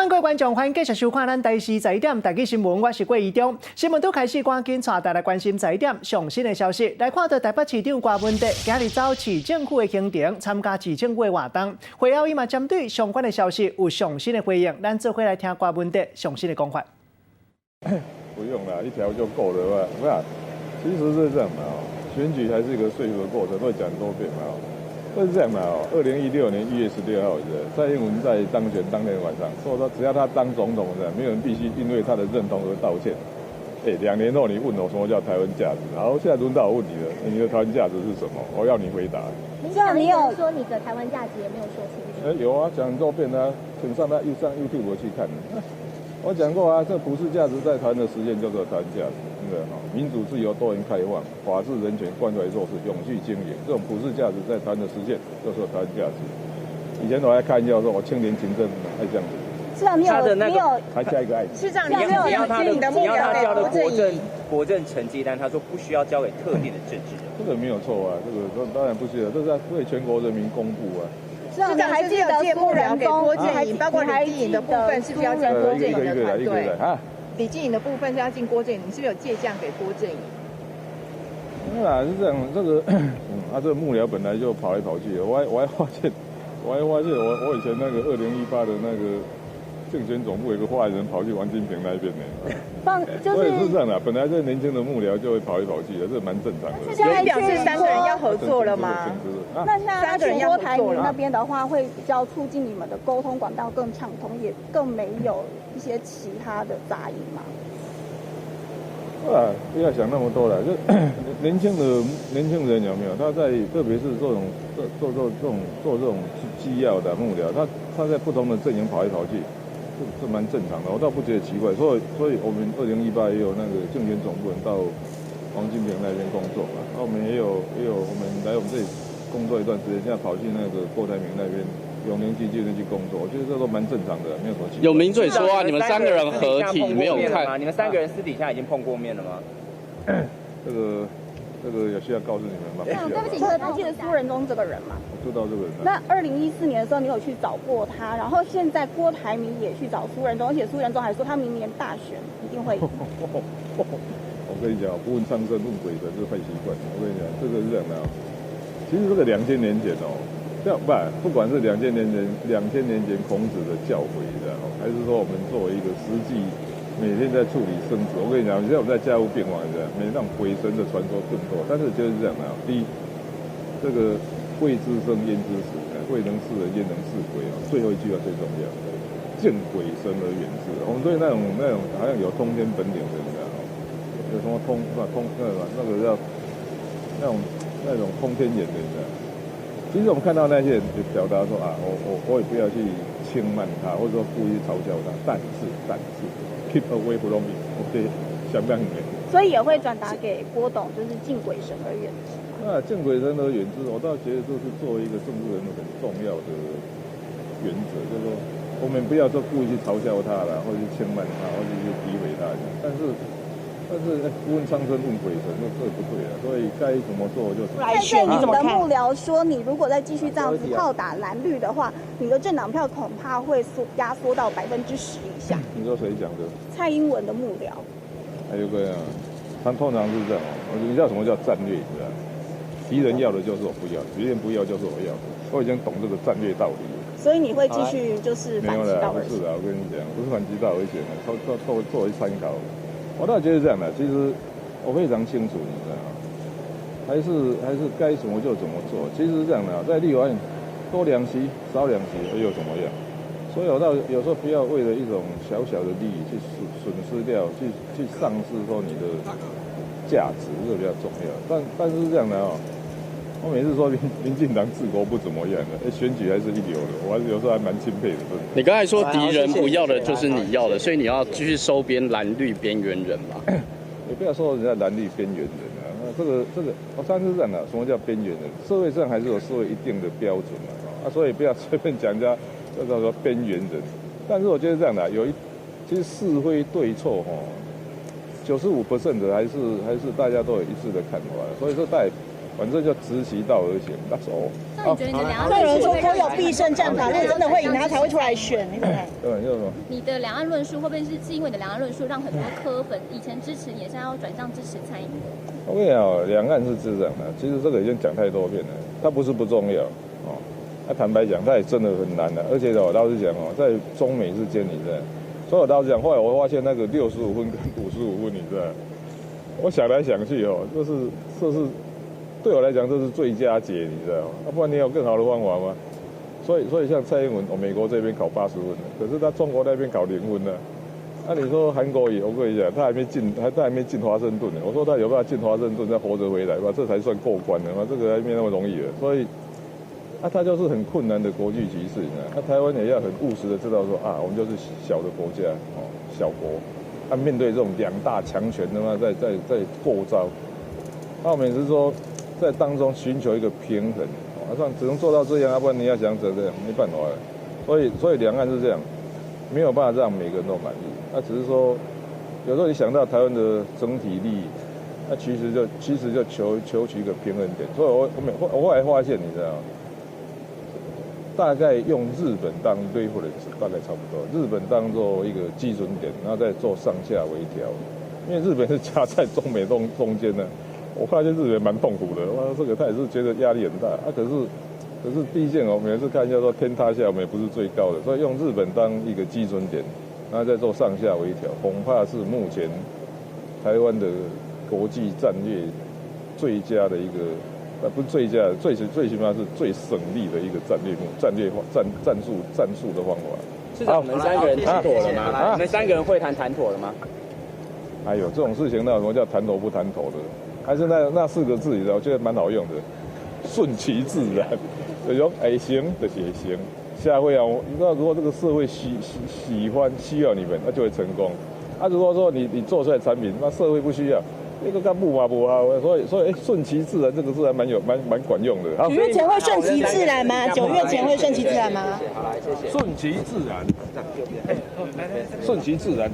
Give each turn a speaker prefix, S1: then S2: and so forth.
S1: 安各位观众，欢迎继续收看咱台视在点台记新闻，我是郭怡中。新闻都开始，赶紧带大家关心在点上新的消息。来看到台北市长郭文哲今日走市政府的行程，参加市政府的活动。会后伊嘛针对相关的消息有上新的回应，咱做伙来听郭文哲上新的讲法。
S2: 不用啦，一条就够了吧？不是，其实是这样嘛，选举还是一个说服的过程，会讲多遍嘛。会是这样嘛？2016年1月16号蔡英文在当选当天晚上说只要他当总统的，没有人必须因为他的认同而道歉。2年后你问我什么叫台湾价值？好，现在轮到我问你了，你的台湾价值是什么？我要你回答。
S3: 你有说你的台湾价值也没有说清楚。
S2: 有啊，讲很多遍啊，请上YouTube 去看。我讲过啊，这普世价值在台湾的实现叫做台湾价值，对不对？民主、自由、多元、开放、法治、人权、关怀弱势、永续经营，这种普世价值在台湾的实现叫做台湾价值。以前我还开玩笑说，我青年勤政爱这样子。
S3: 是啊，你有
S2: 还加一个爱。
S4: 市长，你要他交的国政成绩单，他说不需要交给特定的政治人。
S2: 这个没有错啊，这个当然不需要，这是在为全国人民公布啊。
S3: 市长还记得借幕僚给郭正颖，包括李进颖的部分是不是要进郭正颖的团队？李进颖的部分是要进郭正颖，你是不是有借将给郭正颖？
S2: 没有啦，是这样，这个这个幕僚本来就跑来跑去的，我还发现我以前那个2018的那个竞选总部有个发言人跑去王金平那边呢。我也是这样的，本来这年轻的幕僚就会跑来跑去的，这蛮正常的。
S3: 现在表示3个人要合作了吗？那现在全国台民那边的话，会比较促进你们的沟通管道更畅通，也更没有一些其他的杂音嘛？
S2: 不要想那么多了，就年轻人有没有？他在特别是做这种机要的幕僚，他在不同的阵营跑来跑去。这蛮正常的，我倒不觉得奇怪。所以我们2018也有那个竞选总部人到王金平那边工作嘛，然后我们也有我们来我们这里工作一段时间，现在跑去那个郭台铭那边永年基金去工作，我觉得这都蛮正常的，没有什么奇怪。
S5: 有名嘴说啊，你们3个人合体没有看
S4: 吗？你们3个人私底下已经碰过面了吗？
S2: 这个有需要告诉你们吗？
S3: 对不起，还记得苏仁宗这个人吗？
S2: 知道这个人。
S3: 那2014年的时候，你有去找过他，然后现在郭台铭也去找苏仁宗，而且苏仁宗还说他明年大选一定会赢。
S2: 我跟你讲，不问苍生问鬼神，这坏习惯。我跟你讲，这个是这样的其实这个2000年前不管是2000年前孔子的教诲还是说我们作为一个实际每天在处理生死，我跟你讲，现在我们在家务变化每那种鬼神的传说更多，但是就是这样的第一，这个未知生焉知死，未能视人焉能视鬼最后一句话最重要，见鬼神而远之。我们对那种好像有通天本领的人有什么那个叫那种通天眼的人其实我们看到那些人就表达说我也不要去轻慢他，或者说故意嘲笑他，但是 keep away from me， OK， 想不想你？
S3: 所以也会转达给郭董，就是敬鬼神而远之。
S2: 敬鬼神而远之，我倒觉得这是作为一个政治人物很重要的原则，就是说我们不要说故意去嘲笑他啦，或者去轻慢他，或者去诋毁他，但是不问苍生问鬼神，这不对啊。所以该怎么做就怎么做。
S3: 但是你的幕僚说，你如果再继续这样子炮打蓝绿的话，你的政党票恐怕会压缩到10%以下。
S2: 你说谁讲的？
S3: 蔡英文的幕僚。
S2: 还有个他通常是这样你知道什么叫战略？你知道？敌人要的就是我不要，敌人不要就是我要。我已经懂这个战略道理了。
S3: 所以你会继续就是反其道而行？
S2: 不是我跟你讲，不是反其道而行的，作为参考。我倒觉得这样的，其实我非常清楚，你知道吗？还是该怎么就怎么做。其实是这样的，在立法院多2席少2席又怎么样？所以我倒有时候不要为了一种小小的利益去损失掉，去丧失说你的价值，这比较重要。但是这样的我每次说民进党治国不怎么样的，选举还是一流的，我有时候还蛮钦佩的。
S5: 你刚才说敌人不要的就是你要的，所以你要继续收编蓝绿边缘人嘛？
S2: 你不要说人家蓝绿边缘人这个，我上次讲了，什么叫边缘人？社会上还是有社会一定的标准所以不要随便讲人家叫做边缘人。但是我觉得这样的，其实是非对错95%的还是大家都有一致的看法，所以说反正就执其道而行。那时候，
S6: 那你觉得你的两岸
S7: 有人说国有必胜战法，那真的会赢他才会出来选，你怎么看？
S2: 对，就是说，
S6: 你的两岸论述会不会是因为你的两岸论述让很多柯粉以前支持你，现在要转向支持蔡英文？
S2: 我跟你讲，两岸是这样的，其实这个已经讲太多遍了，它不是不重要哦。那坦白讲，它也真的很难的，而且哦，老实讲哦，在中美之间，你知道，所以我老实讲，后来我发现那个65分跟55分，你知道，我想来想去哦，这是对我来讲这是最佳解，你知道吗？要不然你有更好的方法吗？所以像蔡英文，美国这边考80分了，可是他中国那边考0分了。那你说韩国也，我跟你讲，他还没进华盛顿呢。我说他有办法进华盛顿再活着回来吧，这才算过关的嘛。这个还没那么容易了。所以，他就是很困难的国际局势，你知道。台湾也要很务实的知道说我们就是小的国家哦，小国。面对这种2大强权的话，在过招。那我们也是说，在当中寻求一个平衡。只能做到这样，要不然你要想这样，没办法了。所以两岸是这样，没有办法让每个人都满意。那只是说，有时候你想到台湾的整体利益，那其实就求取一个平衡点。所以我后来发现，你知道，大概用日本当reference大概差不多，日本当做一个基准点，然后再做上下微调。因为日本是夹在中美中间呢。我发现日本蛮痛苦的，这个他也是觉得压力很大可是毕竟我每次看叫做天塌下我们也不是最高的，所以用日本当一个基准点，然后再做上下微调，恐怕是目前台湾的国际战略最佳的一个，不是最佳的，最起码是最省力的一个战术的方法。
S4: 市长，我们3个人谈妥了吗？你们3个人会谈妥了吗？
S2: 哎呦，这种事情那什么叫谈妥不谈妥的？还是那4个字，你知道，我觉得蛮好用的，顺其自然。就说行就是行，下回那如果这个社会喜欢需要你们，那就会成功。如果说你做出来的产品，那社会不需要，那个干不嘛不好。所以顺其自然这个字还蛮管用的。
S7: 9月前会顺其自然吗？9月前会顺其自然吗？
S2: 顺其自然，顺其自然。